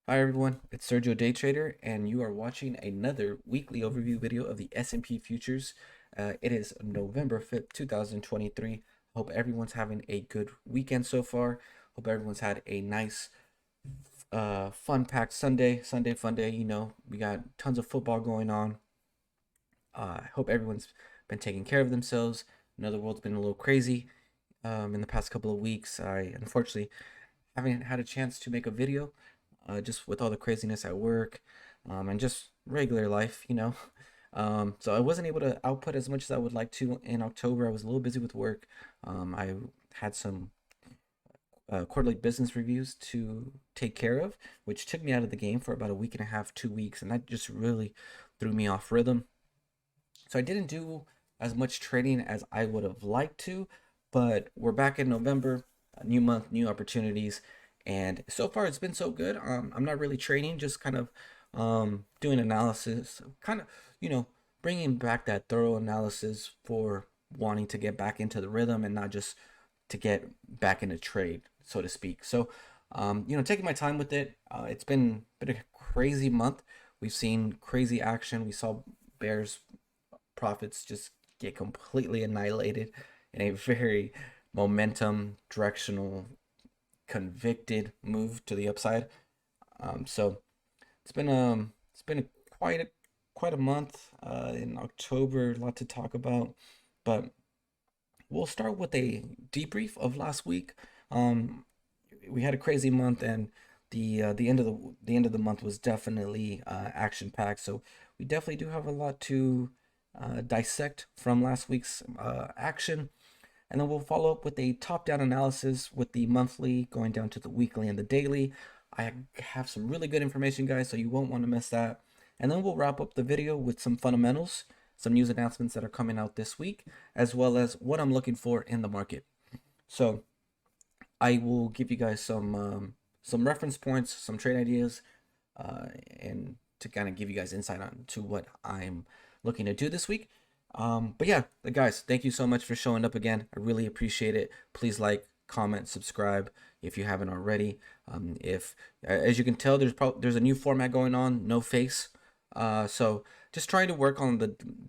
Hi everyone, it's Sergio Day Trader, and you are watching another weekly overview video of the S&P futures. It is November 5th, 2023. Hope everyone's having a good weekend so far. Hope everyone's had a nice, fun-packed Sunday fun day. We got tons of football going on. I hope everyone's been taking care of themselves. I know the world's been a little crazy in the past couple of weeks. I unfortunately haven't had a chance to make a video just with all the craziness at work and just regular life. So I wasn't able to output as much as I would like to in October. I was a little busy with work. I had some quarterly business reviews to take care of, which took me out of the game for about a week and a half, 2 weeks, and that just really threw me off rhythm. So I didn't do as much trading as I would have liked to, but we're back in November, a new month, new opportunities, and so far it's been so good. I'm not really trading, just kind of doing analysis, kind of, you know, bringing back that thorough analysis for wanting to get back into the rhythm and not just to get back into trade, so to speak. So, taking my time with it. It's been a crazy month. We've seen crazy action. We saw bears profits just get completely annihilated in a very momentum, directional, convicted move to the upside. So it's been quite a month in October. A lot to talk about, but we'll start with a debrief of last week. Um, we had a crazy month, and the end of the month was definitely action packed. So we definitely do have a lot to dissect from last week's action. And then we'll follow up with a top down analysis with the monthly going down to the weekly and the daily. I have some really good information, guys, so you won't want to miss that. And then we'll wrap up the video with some fundamentals, some news announcements that are coming out this week, as well as what I'm looking for in the market. So I will give you guys some reference points, some trade ideas, and to kind of give you guys insight on to what I'm looking to do this week. But yeah, guys, thank you so much for showing up again. I really appreciate it. Please like, comment, subscribe if you haven't already. If As you can tell, there's a new format going on, no face. So just trying to work on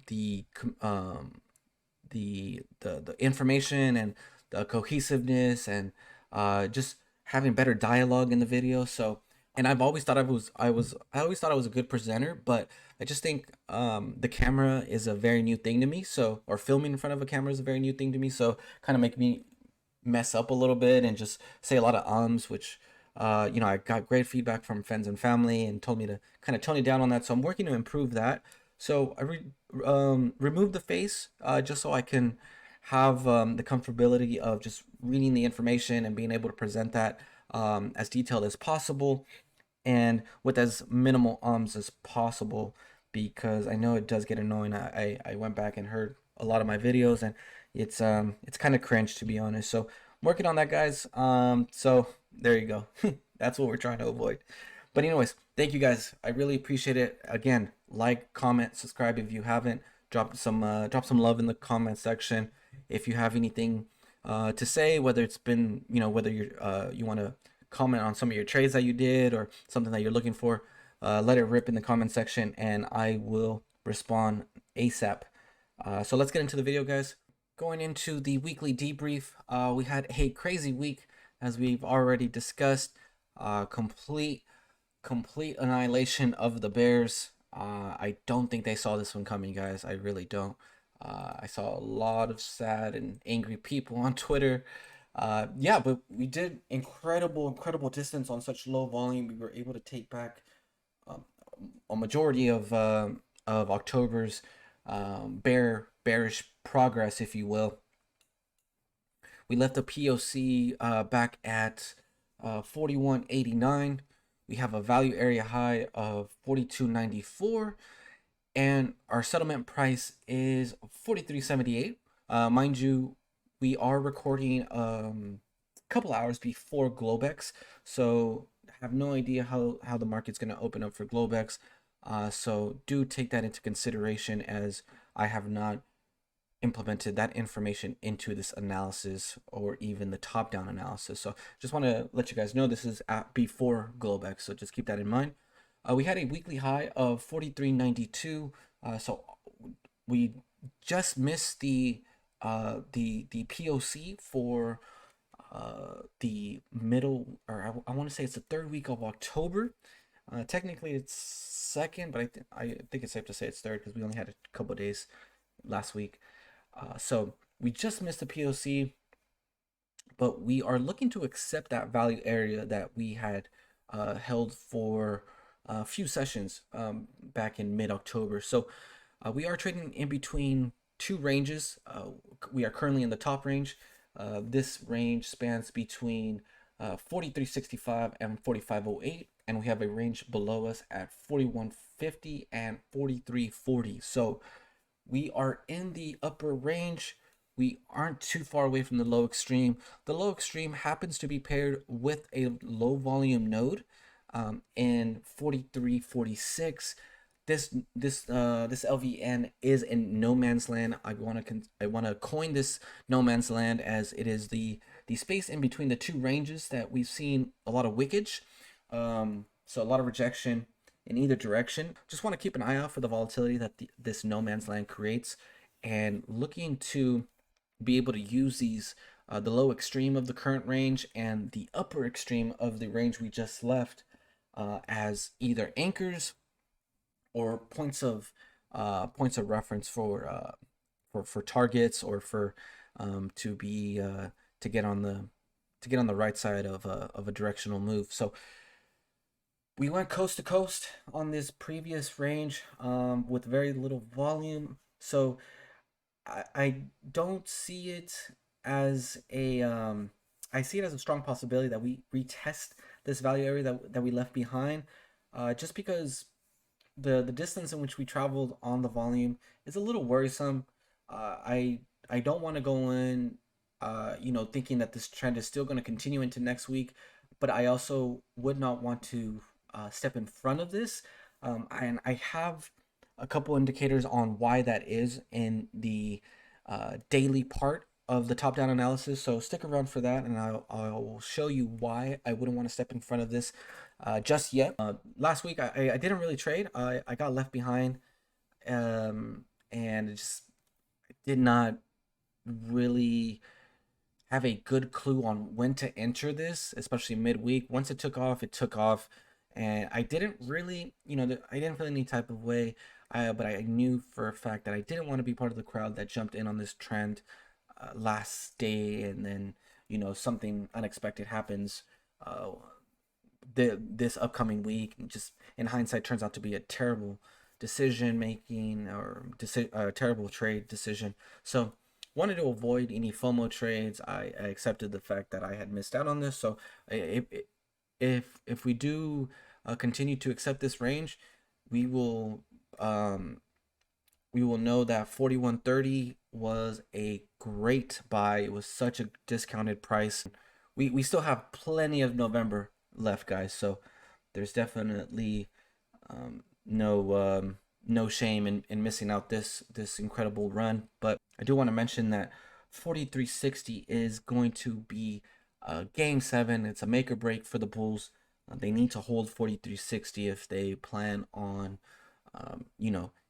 the um, the information and the cohesiveness and just having better dialogue in the video. So, and I've always thought I always thought I was a good presenter, but I just think the camera is a very new thing to me. So, or filming in front of a camera is a very new thing to me. So, kind of make me mess up a little bit and just say a lot of ums, which I got great feedback from friends and family and told me to kind of tone it down on that. So I'm working to improve that. So removed the face just so I can have the comfortability of just reading the information and being able to present that as detailed as possible and with as minimal ums as possible because I know it does get annoying. I went back and heard a lot of my videos and it's kind of cringe to be honest. So I'm working on that, guys. So there you go. That's what we're trying to avoid. But anyways, thank you guys. I really appreciate it. Again, like, comment, subscribe if you haven't. Drop some love in the comment section. If you have anything to say, whether it's been whether you want to comment on some of your trades that you did or something that you're looking for, let it rip in the comment section and I will respond ASAP. So let's get into the video, guys. Going into the weekly debrief, we had a crazy week as we've already discussed. Complete annihilation of the Bears. I don't think they saw this one coming, guys. I really don't. I saw a lot of sad and angry people on Twitter. Yeah, but we did incredible distance on such low volume. We were able to take back um, a majority of October's bearish progress, if you will. We left the POC back at 41.89. We have a value area high of 42.94, and our settlement price is 43.78. Mind you, we are recording a couple hours before Globex, so have no idea how the market's going to open up for Globex. So do take that into consideration as I have not implemented that information into this analysis or even the top-down analysis. So just want to let you guys know this is at before Globex, so just keep that in mind. We had a weekly high of 43.92, so we just missed the POC for the middle, or I want to say it's the third week of October. Technically, it's second, but I think it's safe to say it's third because we only had a couple of days last week. So we just missed the POC, but we are looking to accept that value area that we had held for a few sessions back in mid-October. So we are trading in between two ranges. We are currently in the top range. This range spans between 43.65 and 45.08, and we have a range below us at 41.50 and 43.40. So we are in the upper range. We aren't too far away from the low extreme. The low extreme happens to be paired with a low volume node in 43.46. This LVN is in no man's land. I want to coin this no man's land as it is the space in between the two ranges that we've seen a lot of wickage. So a lot of rejection in either direction. Just want to keep an eye out for the volatility that this no man's land creates, and looking to be able to use these the low extreme of the current range and the upper extreme of the range we just left as either anchors or points of reference for targets, or for to be to get on the right side of a directional move. So we went coast to coast on this previous range with very little volume. So I don't see it as a I see it as a strong possibility that we retest this value area that we left behind, just because the distance in which we traveled on the volume is a little worrisome. I don't want to go in, thinking that this trend is still going to continue into next week, but I also would not want to step in front of this. And I have a couple indicators on why that is in the daily part of the top-down analysis. So stick around for that, and I'll show you why I wouldn't want to step in front of this just yet. Last week, I didn't really trade. I got left behind, and it just did not really have a good clue on when to enter this, especially midweek. Once it took off, it took off, and I didn't really, I didn't feel any type of way. But I knew for a fact that I didn't want to be part of the crowd that jumped in on this trend last day, and then something unexpected happens this upcoming week. Just in hindsight, turns out to be a terrible decision making, or terrible trade decision. So wanted to avoid any FOMO trades. I accepted the fact that I had missed out on this. So if we do continue to accept this range, we will know that 41.30 was a great buy. It was such a discounted price. We still have plenty of November left, guys. So there's definitely no shame in missing out this incredible run. But I do want to mention that 43.60 is going to be game 7. It's a make or break for the Bulls. They need to hold 43.60 if they plan on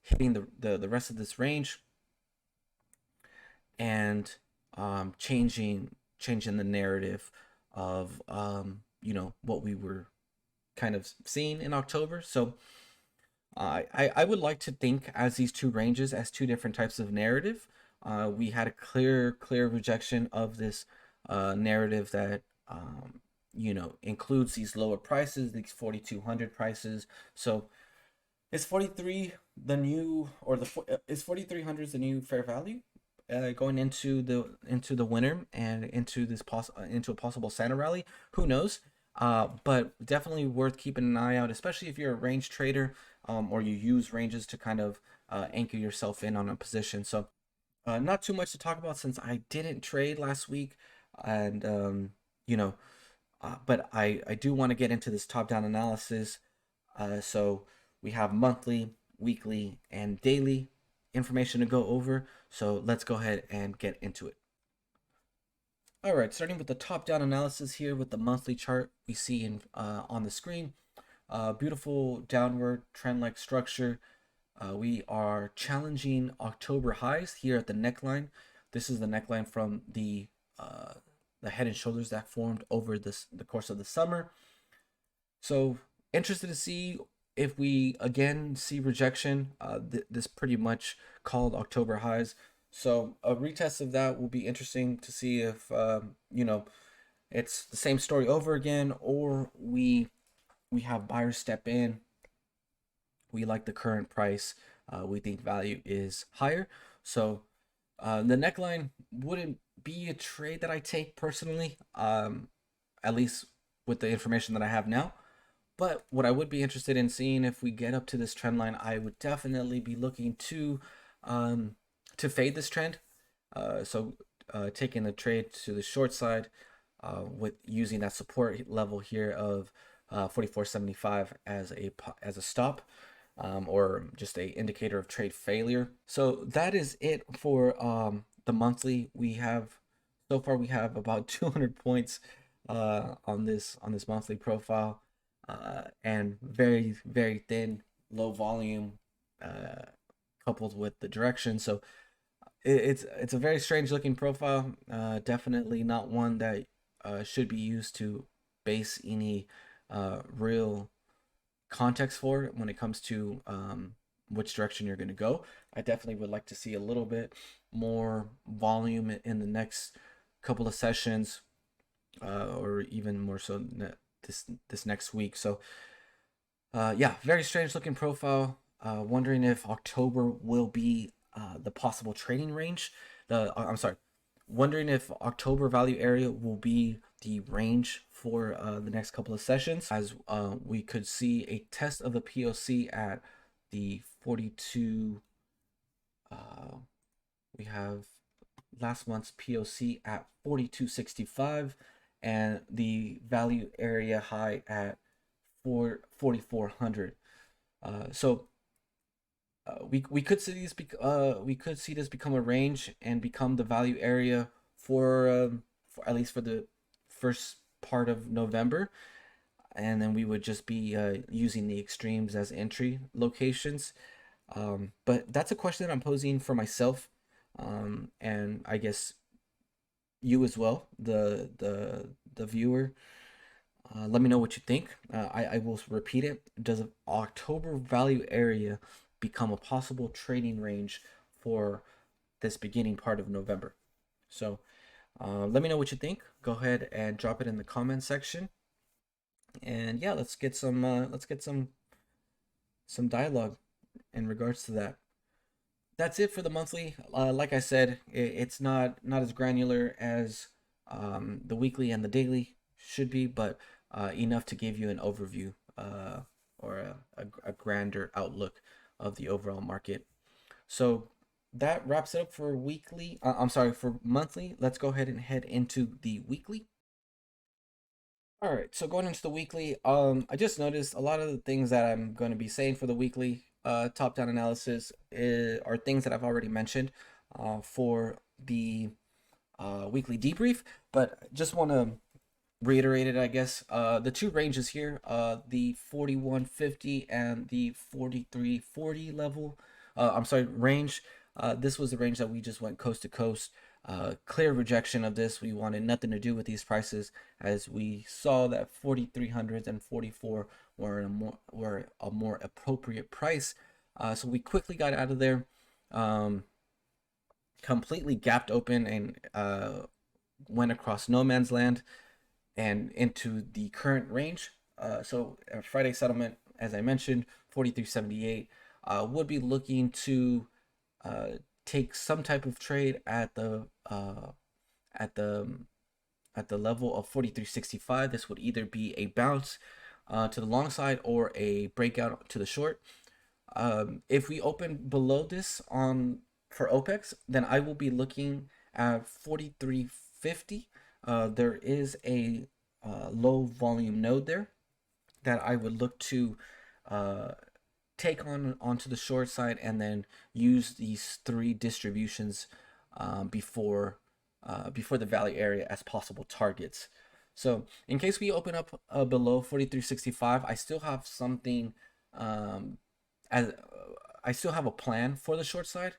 hitting the rest of this range, and changing the narrative of what we were kind of seeing in October. So I would like to think as these two ranges as two different types of narrative. We had a clear rejection of this narrative that includes these lower prices, these 4,200 prices. So is 43 the new, or is 4,300 the new fair value going into the winter and into into a possible Santa rally? Who knows? But definitely worth keeping an eye out, especially if you're a range trader, or you use ranges to kind of anchor yourself in on a position. So not too much to talk about since I didn't trade last week, and but I do want to get into this top-down analysis. So we have monthly, weekly, and daily information to go over. So let's go ahead and get into it. All right, starting with the top-down analysis here with the monthly chart we see on the screen. Beautiful downward trend-like structure. We are challenging October highs here at the neckline. This is the neckline from the head and shoulders that formed over the course of the summer. So interested to see if we again see rejection. This pretty much called October highs. So a retest of that will be interesting to see if it's the same story over again, or we have buyers step in. We like the current price. We think value is higher. So the neckline wouldn't be a trade that I take personally, at least with the information that I have now. But what I would be interested in seeing, if we get up to this trend line, I would definitely be looking to fade this trend. Taking the trade to the short side with using that support level here of 44.75 as a stop, or just a indicator of trade failure. So that is it for the monthly. We have about 200 points on this monthly profile, and very very thin, low volume, coupled with the direction. So it's a very strange looking profile. Definitely not one that should be used to base any real context for when it comes to which direction you're going to go. I definitely would like to see a little bit more volume in the next couple of sessions, or even more so this next week. So yeah, very strange looking profile. Wondering if October will be the possible trading range. I'm sorry, wondering if October value area will be the range for the next couple of sessions, as we could see a test of the POC at the 42. We have last month's POC at 42.65 and the value area high at 4,400. We could see this become a range and become the value area for at least for the first part of November, and then we would just be using the extremes as entry locations. But that's a question that I'm posing for myself, and I guess you as well, the viewer. Let me know what you think. I will repeat it. Does October value area become a possible trading range for this beginning part of November? So let me know what you think. Go ahead and drop it in the comment section. And yeah, let's get some dialogue in regards to that. That's it for the monthly. Like I said, it's not as granular as the weekly and the daily should be, but enough to give you an overview, or a grander outlook of the overall market. So that wraps it up for weekly. I'm sorry, for monthly. Let's go ahead and head into the weekly. All right, so going into the weekly, I just noticed a lot of the things that I'm going to be saying for the weekly top-down analysis are things that I've already mentioned for the weekly debrief, but just want to reiterate it, I guess. The two ranges here, the 4150 and the 4340 level, I'm sorry, range. This was the range that we just went coast to coast. Clear rejection of this. We wanted nothing to do with these prices, as we saw that 4300s and 44 were a more appropriate price. So we quickly got out of there, completely gapped open, and went across no man's land and into the current range. So Friday settlement, as I mentioned, 43.78. Would be looking to take some type of trade at the level of 43.65. This would either be a bounce to the long side or a breakout to the short. If we open below this for OPEX, then I will be looking at 43.50. There is a low volume node there that I would look to take on onto the short side and then use these three distributions before before the value area as possible targets. So in case we open up below 43.65, I still have something as I still have a plan for the short side.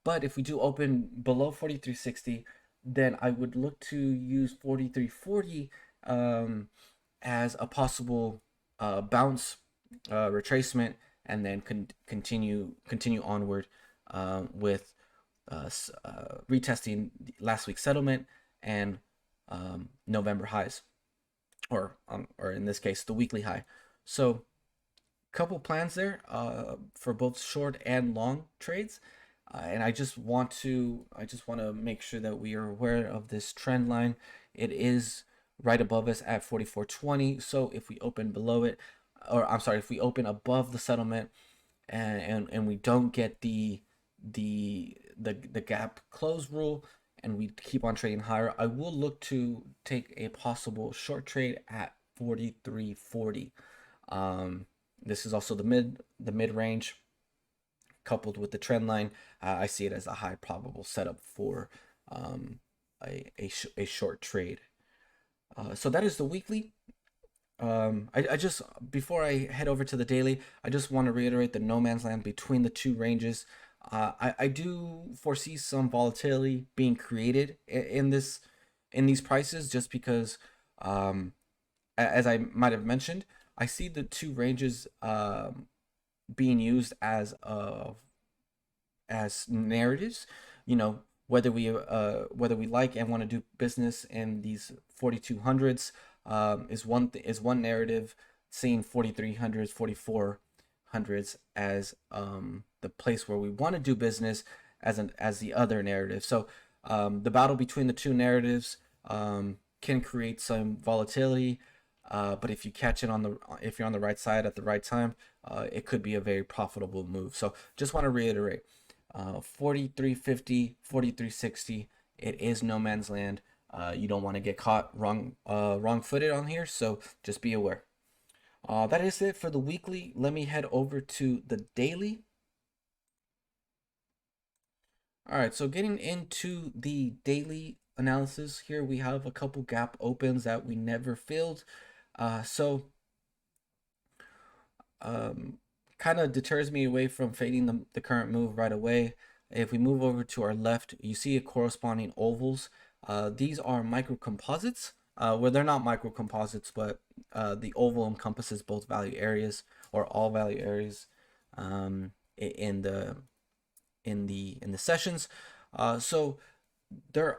But if we do open below 43.60, then I would look to use 43.40 as a possible bounce, retracement, and then continue onward with retesting last week's settlement and November highs, or in this case the weekly high. So couple plans there for both short and long trades. And I just want to make sure that we are aware of this trend line. It is right above us at 44.20. So if we open below it, or I'm sorry, if we open above the settlement and we don't get the gap close rule and we keep on trading higher, I will look to take a possible short trade at 43.40. This is also the mid range coupled with the trend line. I see it as a high probable setup for a short trade. So that is the weekly. I just, before I head over to the daily, I just want to reiterate the no man's land between the two ranges. I do foresee some volatility being created in these prices, just because, as I might have mentioned, I see the two ranges being used as narratives. You know, whether we like and want to do business in these 4200s is one narrative, seeing 4300s, 4400s as the place where we want to do business as the other narrative. So the battle between the two narratives can create some volatility. But if you catch it if you're on the right side at the right time, it could be a very profitable move. So just want to reiterate, 43.50, 43.60, it is no man's land. You don't want to get caught wrong-footed on here, so just be aware. That is it for the weekly. Let me head over to the daily. All right, so getting into the daily analysis here, we have a couple gap opens that we never filled. So kind of deters me away from fading the current move right away. If we move over to our left, you see a corresponding ovals. These are micro composites. Well, they're not micro composites, but the oval encompasses both value areas, or all value areas, in the sessions. So there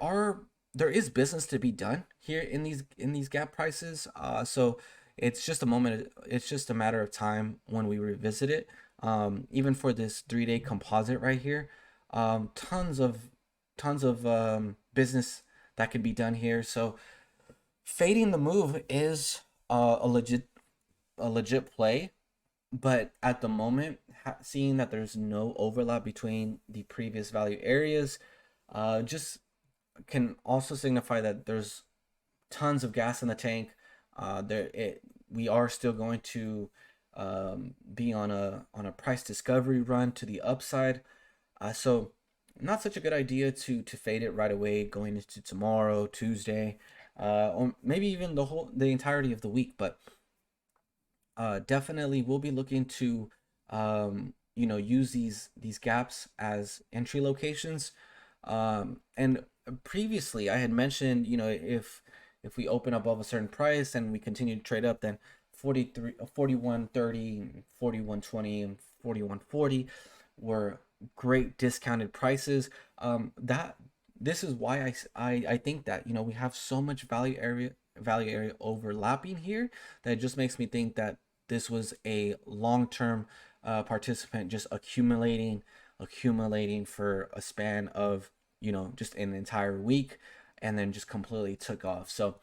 is business to be done here in these gap prices. So it's just a matter of time when we revisit it. Even for this 3-day composite right here, tons of business that could be done here. So fading the move is a legit play, but at the moment, seeing that there's no overlap between the previous value areas, just can also signify that there's tons of gas in the tank. We are still going to be on a price discovery run to the upside. So not such a good idea to fade it right away going into tomorrow, Tuesday, or maybe even the entirety of the week. But definitely we'll be looking to use these gaps as entry locations. And previously I had mentioned, if we open above a certain price and we continue to trade up, then 41.30, 41.20, and 41.40 were great discounted prices. That This is why I think that we have so much value area overlapping here, that it just makes me think that this was a long-term participant just accumulating for a span of just an entire week, and then just completely took off. So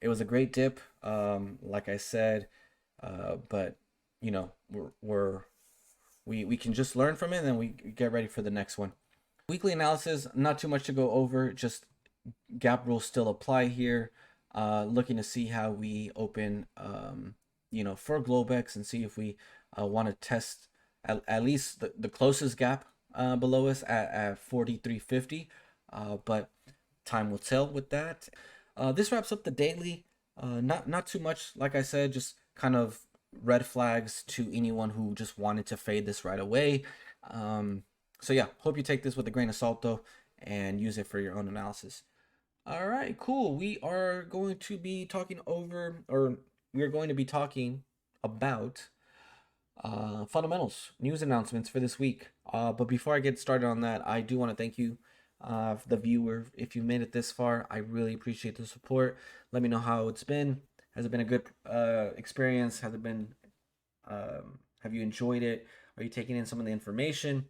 it was a great dip, like I said, but we can just learn from it, and then we get ready for the next one. Weekly analysis, not too much to go over, just gap rules still apply here. Looking to see how we open for Globex and see if we want to test at least the closest gap below us at 43.50. But time will tell with that. This wraps up the daily. Not too much, like I said, just kind of red flags to anyone who just wanted to fade this right away. So yeah, hope you take this with a grain of salt though, and use it for your own analysis. All right, cool. We are going to be talking over, or we are going to be talking about fundamentals, news announcements for this week. But before I get started on that, I do want to thank you, the viewer. If you made it this far, I really appreciate the support. Let me know how it's been. Has it been a good experience? Has it been? Have you enjoyed it? Are you taking in some of the information?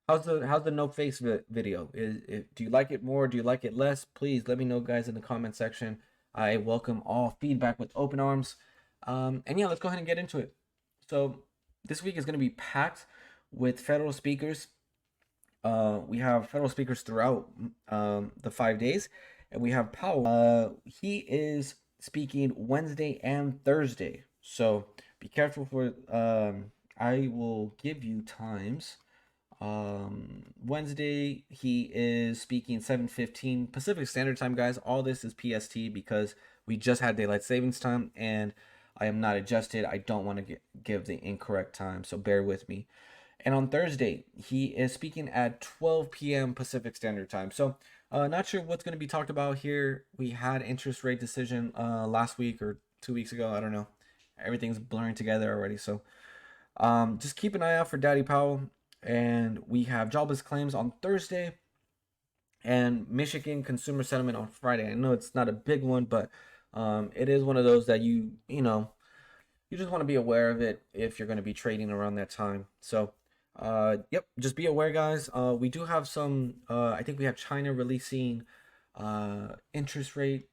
How's the no face video? Do you like it more? Do you like it less? Please let me know, guys, in the comment section. I welcome all feedback with open arms. And yeah, let's go ahead and get into it. So this week is going to be packed with federal speakers. We have federal speakers throughout the 5 days, and we have Powell. He is speaking Wednesday and Thursday, so be careful for. I will give you times. Wednesday he is speaking 7:15 Pacific Standard Time, guys. All this is PST because we just had daylight savings time and I am not adjusted. I don't want to give the incorrect time, so bear with me. And on Thursday, he is speaking at 12 p.m. Pacific Standard Time. So, not sure what's going to be talked about here. We had interest rate decision last week or 2 weeks ago. I don't know. Everything's blurring together already. So, just keep an eye out for Daddy Powell. And we have jobless claims on Thursday and Michigan consumer sentiment on Friday. I know it's not a big one, but it is one of those that you just want to be aware of it if you're going to be trading around that time. So, yep, just be aware, guys. We do have some. I think we have China releasing interest rate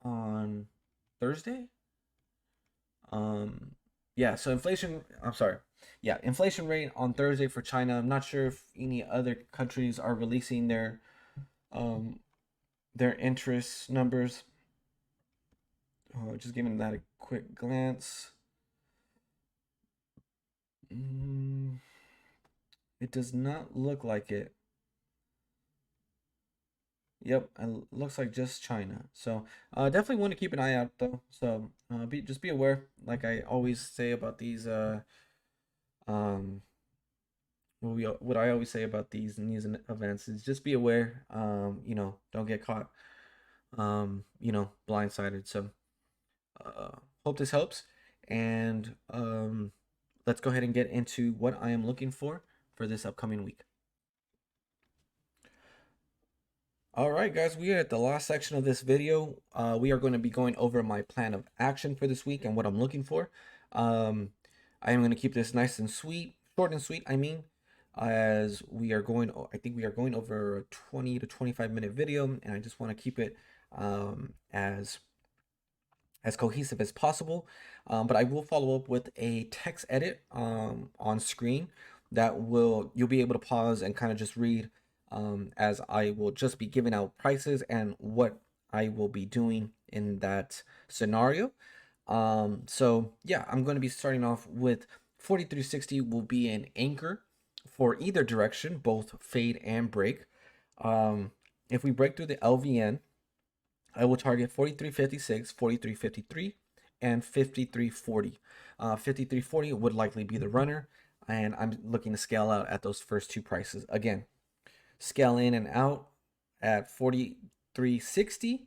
on Thursday. Um, yeah. So inflation. I'm sorry. Yeah, inflation rate on Thursday for China. I'm not sure if any other countries are releasing um their interest numbers. Just giving that a quick glance. Mm, it does not look like it. Yep, it looks like just China. So definitely want to keep an eye out though. So just be aware, like I always say about these. Um, what I always say about these news and events is just be aware. Don't get caught. Blindsided. So hope this helps, and let's go ahead and get into what I am looking for this upcoming week. All right, guys, we are at the last section of this video. We are going to be going over my plan of action for this week and what I'm looking for. I am going to keep this nice and sweet, short and sweet, I mean, as I think we are going over a 20 to 25-minute video, and I just want to keep it as cohesive as possible. But I will follow up with a text edit on screen that you'll be able to pause and kind of just read, as I will just be giving out prices and what I will be doing in that scenario. So yeah, I'm going to be starting off with 4360 will be an anchor for either direction, both fade and break. If we break through the LVN, I will target 43.56, 43.53, and 53.40. 53.40 would likely be the runner, and I'm looking to scale out at those first two prices. Again, scale in and out at 43.60.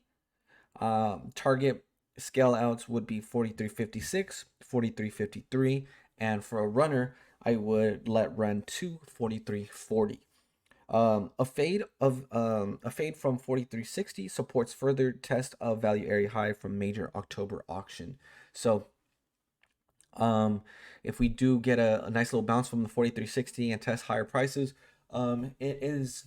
Target scale outs would be 43.56, 43.53, and for a runner, I would let run to 43.40. A fade from 4360 supports further test of value area high from major October auction. So if we do get a nice little bounce from the 4360 and test higher prices, it is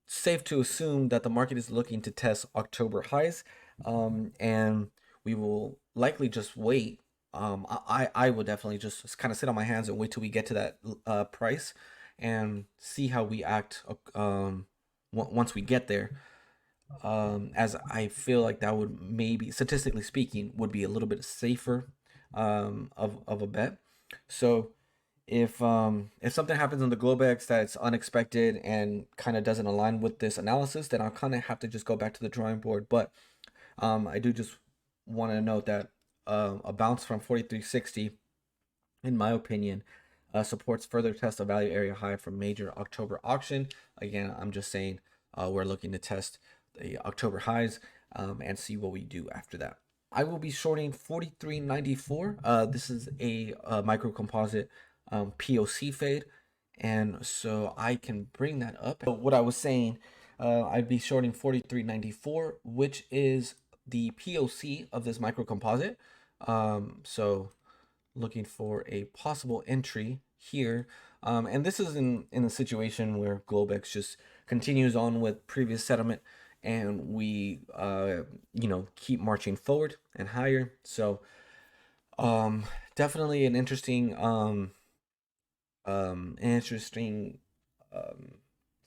safe to assume that the market is looking to test October highs, and we will likely just wait. I will definitely just kind of sit on my hands and wait till we get to that price and see how we act once we get there. as I feel like that would maybe, statistically speaking, would be a little bit safer of a bet. So if something happens on the Globex that's unexpected and kind of doesn't align with this analysis, then I'll kind of have to just go back to the drawing board. But I do just want to note that a bounce from 4360, in my opinion, supports further test of value area high from major October auction. Again, I'm just saying we're looking to test the October highs and see what we do after that. I will be shorting 4394. This is a micro composite POC fade, and so I can bring that up. But what I was saying, I'd be shorting 4394, which is the POC of this micro composite. So looking for a possible entry here. And this is in a situation where Globex just continues on with previous settlement, and we keep marching forward and higher. So definitely an interesting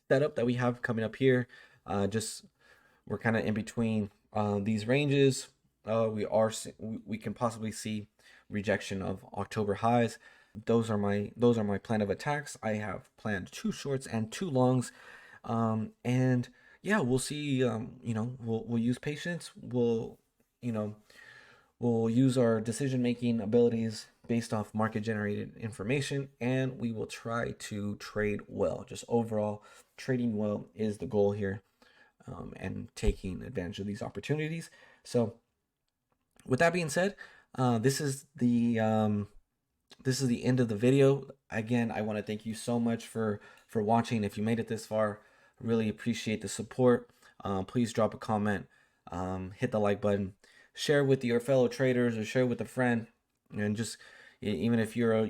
setup that we have coming up here. Just we're kind of in between these ranges. We can possibly see rejection of October highs. Those are my plan of attacks. I have planned 2 shorts and 2 longs, and yeah, we'll see. We'll use patience. We'll use our decision making abilities based off market generated information, and we will try to trade well. Just overall, trading well is the goal here, and taking advantage of these opportunities. So, with that being said, this is the end of the video. Again, I want to thank you so much for watching. If you made it this far, really appreciate the support. Please drop a comment, hit the like button, share with your fellow traders or share with a friend, and just even if you're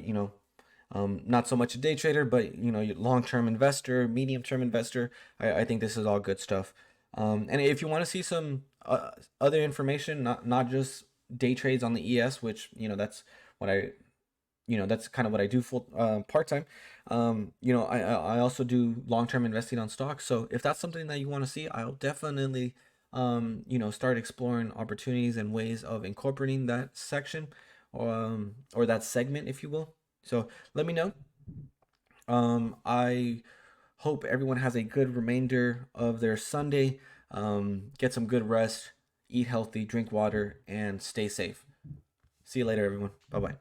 not so much a day trader, but you're long-term investor, medium-term investor, I think this is all good stuff. And if you want to see some other information, not just day trades on the ES, which that's what that's kind of what I do full part time. I also do long term investing on stocks. So if that's something that you want to see, I'll definitely start exploring opportunities and ways of incorporating that section, or that segment, if you will. So let me know. I hope everyone has a good remainder of their Sunday. Get some good rest, eat healthy, drink water, and stay safe. See you later, everyone. Bye bye.